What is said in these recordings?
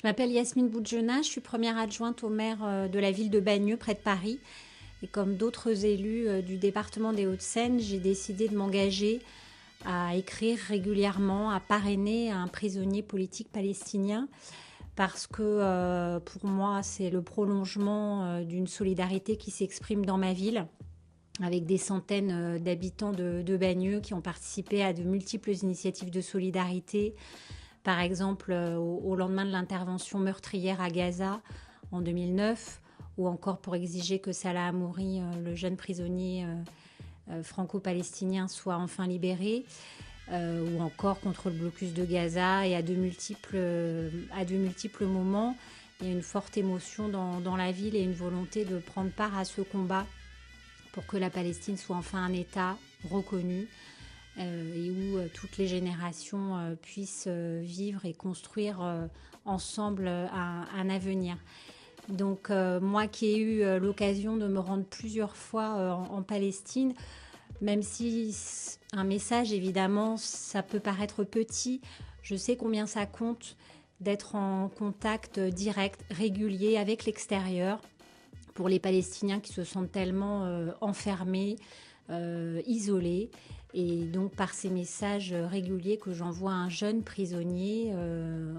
Je m'appelle Yasmine Boudjena, je suis première adjointe au maire de la ville de Bagneux, près de Paris. Et comme d'autres élus du département des Hauts-de-Seine, j'ai décidé de m'engager à écrire régulièrement, à parrainer un prisonnier politique palestinien, parce que pour moi, c'est le prolongement d'une solidarité qui s'exprime dans ma ville, avec des centaines d'habitants de Bagneux qui ont participé à de multiples initiatives de solidarité. Par exemple, au lendemain de l'intervention meurtrière à Gaza en 2009, ou encore pour exiger que Salah Hamouri, le jeune prisonnier franco-palestinien, soit enfin libéré, ou encore contre le blocus de Gaza. Et à de multiples moments, il y a une forte émotion dans la ville et une volonté de prendre part à ce combat pour que la Palestine soit enfin un État reconnu, et où toutes les générations puissent vivre et construire ensemble un avenir. Donc moi qui ai eu l'occasion de me rendre plusieurs fois en Palestine, même si un message, évidemment, ça peut paraître petit, je sais combien ça compte d'être en contact direct, régulier avec l'extérieur, pour les Palestiniens qui se sentent tellement enfermés, isolés. Et donc par ces messages réguliers que j'envoie à un jeune prisonnier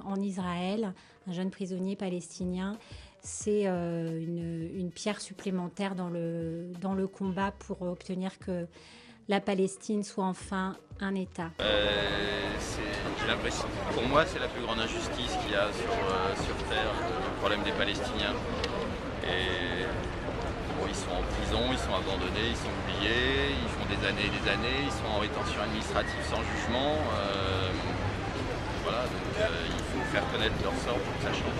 en Israël, un jeune prisonnier palestinien, c'est une pierre supplémentaire dans le combat pour obtenir que la Palestine soit enfin un État. J'ai l'impression, pour moi, c'est la plus grande injustice qu'il y a sur Terre, le problème des Palestiniens. Et bon, ils sont en prison, ils sont abandonnés, ils sont oubliés, ils font des années et des années, ils sont en rétention administrative sans jugement. Voilà, donc il faut faire connaître leur sort pour que ça change.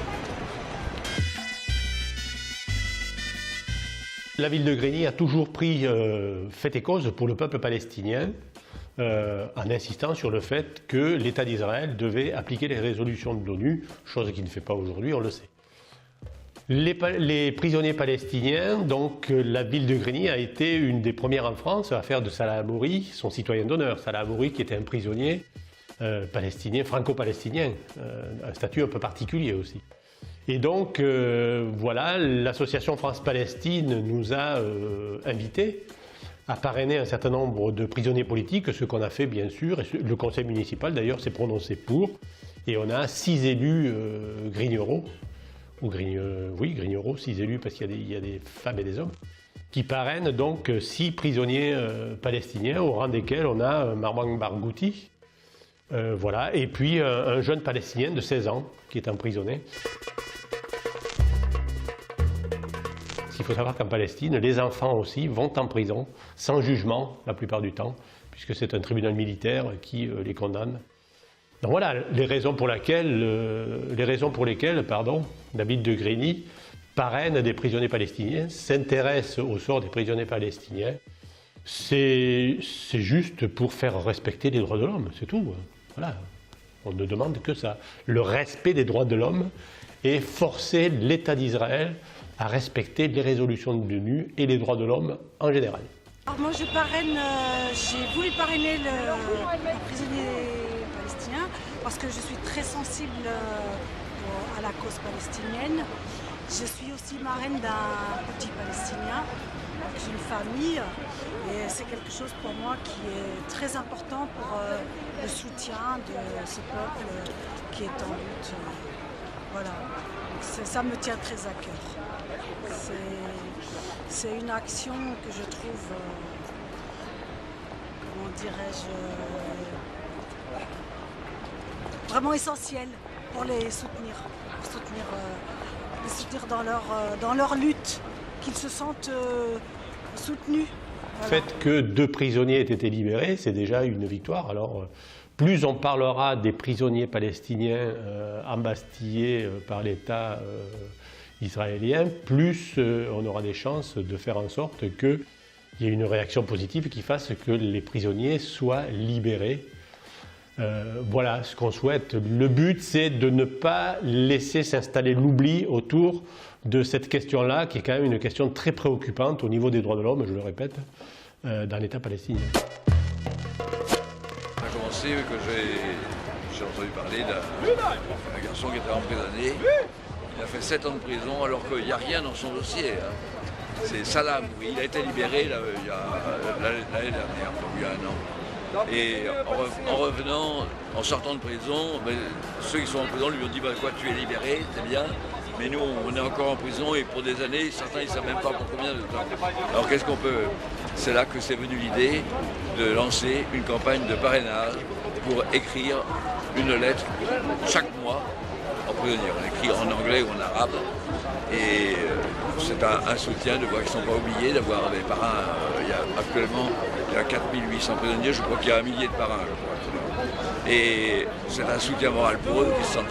La ville de Grigny a toujours pris fait et cause pour le peuple palestinien, en insistant sur le fait que l'État d'Israël devait appliquer les résolutions de l'ONU, chose qu'il ne fait pas aujourd'hui, on le sait. Les prisonniers palestiniens, donc la ville de Grigny a été une des premières en France à faire de Salah Hamouri son citoyen d'honneur. Salah Hamouri qui était un prisonnier palestinien, franco-palestinien, un statut un peu particulier aussi. Et donc voilà, l'association France-Palestine nous a invités à parrainer un certain nombre de prisonniers politiques, ce qu'on a fait bien sûr, et le conseil municipal d'ailleurs s'est prononcé pour, et on a 6 élus grignerots, grignerots, 6 élus parce qu'il y a des femmes et des hommes, qui parrainent donc 6 prisonniers palestiniens, au rang desquels on a Marwan Barghouti, voilà, et puis un jeune palestinien de 16 ans qui est emprisonné. Il faut savoir qu'en Palestine, les enfants aussi vont en prison, sans jugement la plupart du temps, puisque c'est un tribunal militaire qui les condamne. Donc voilà les raisons pour lesquelles la ville de Grigny parraine des prisonniers palestiniens, s'intéresse au sort des prisonniers palestiniens. C'est juste pour faire respecter les droits de l'homme, c'est tout. Voilà. On ne demande que ça, le respect des droits de l'homme et forcer l'État d'Israël à respecter les résolutions de l'ONU et les droits de l'homme en général. Alors moi j'ai voulu parrainer le prisonnier palestinien parce que je suis très sensible à la cause palestinienne. Je suis aussi marraine d'un petit palestinien, j'ai une famille et c'est quelque chose pour moi qui est très important pour le soutien de ce peuple qui est en lutte. Voilà, ça me tient très à cœur. C'est une action que je trouve, comment dirais-je, vraiment essentielle pour les soutenir, dans leur lutte, qu'ils se sentent soutenus. Le fait que 2 prisonniers aient été libérés, c'est déjà une victoire. Alors, plus on parlera des prisonniers palestiniens embastillés par l'État israélien, plus on aura des chances de faire en sorte qu'il y ait une réaction positive qui fasse que les prisonniers soient libérés. Voilà ce qu'on souhaite. Le but, c'est de ne pas laisser s'installer l'oubli autour de cette question-là, qui est quand même une question très préoccupante au niveau des droits de l'homme, je le répète, dans l'État palestinien. Ça a commencé que j'ai j'ai entendu parler d'un garçon qui était emprisonné. Il a fait 7 ans de prison alors qu'il n'y a rien dans son dossier. Hein. C'est Salam, oui, il a été libéré là, l'année dernière, donc il y a 1 an. Et en revenant, en sortant de prison, ben, ceux qui sont en prison lui ont dit bah, quoi, tu es libéré, c'est bien. Mais nous, on est encore en prison et pour des années, certains ils ne savent même pas pour combien de temps. Alors qu'est-ce qu'on peut... C'est là que c'est venu l'idée de lancer une campagne de parrainage pour écrire une lettre chaque mois en prisonnier. On écrit en anglais ou en arabe. Et c'est un soutien de voir qu'ils ne sont pas oubliés, d'avoir des parrains. Actuellement, il y a 4800 prisonniers, je crois qu'il y a 1 millier de parrains. Et c'est un soutien moral pour eux, qui se sentent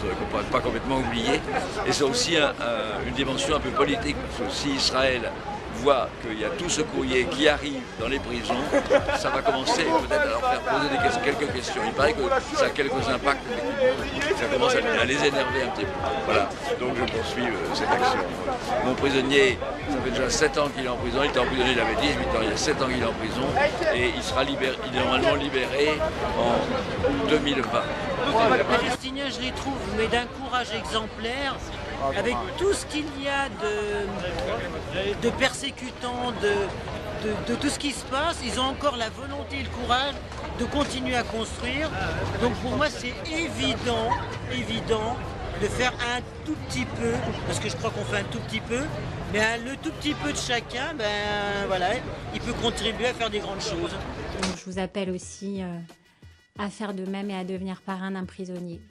pas complètement oubliés. Et c'est aussi une dimension un peu politique, parce que si Israël voit qu'il y a tout ce courrier qui arrive dans les prisons, ça va commencer peut-être à leur faire poser quelques questions. Il paraît que ça a quelques impacts, ça commence à les énerver un petit peu. Voilà, donc je poursuis cette action. Mon prisonnier, ça fait déjà 7 ans qu'il est en prison, il était emprisonné, il avait 18 ans, il y a 7 ans qu'il est en prison, et il sera libéré, il est normalement libéré en 2020. Les Palestiniens, je les trouve, mais d'un courage exemplaire, avec tout ce qu'il y a de persécutant, de tout ce qui se passe, ils ont encore la volonté et le courage de continuer à construire. Donc pour moi, c'est évident de faire un tout petit peu, parce que je crois qu'on fait un tout petit peu, mais le tout petit peu de chacun, ben voilà, il peut contribuer à faire des grandes choses. Donc, je vous appelle aussi à faire de même et à devenir parrain d'un prisonnier.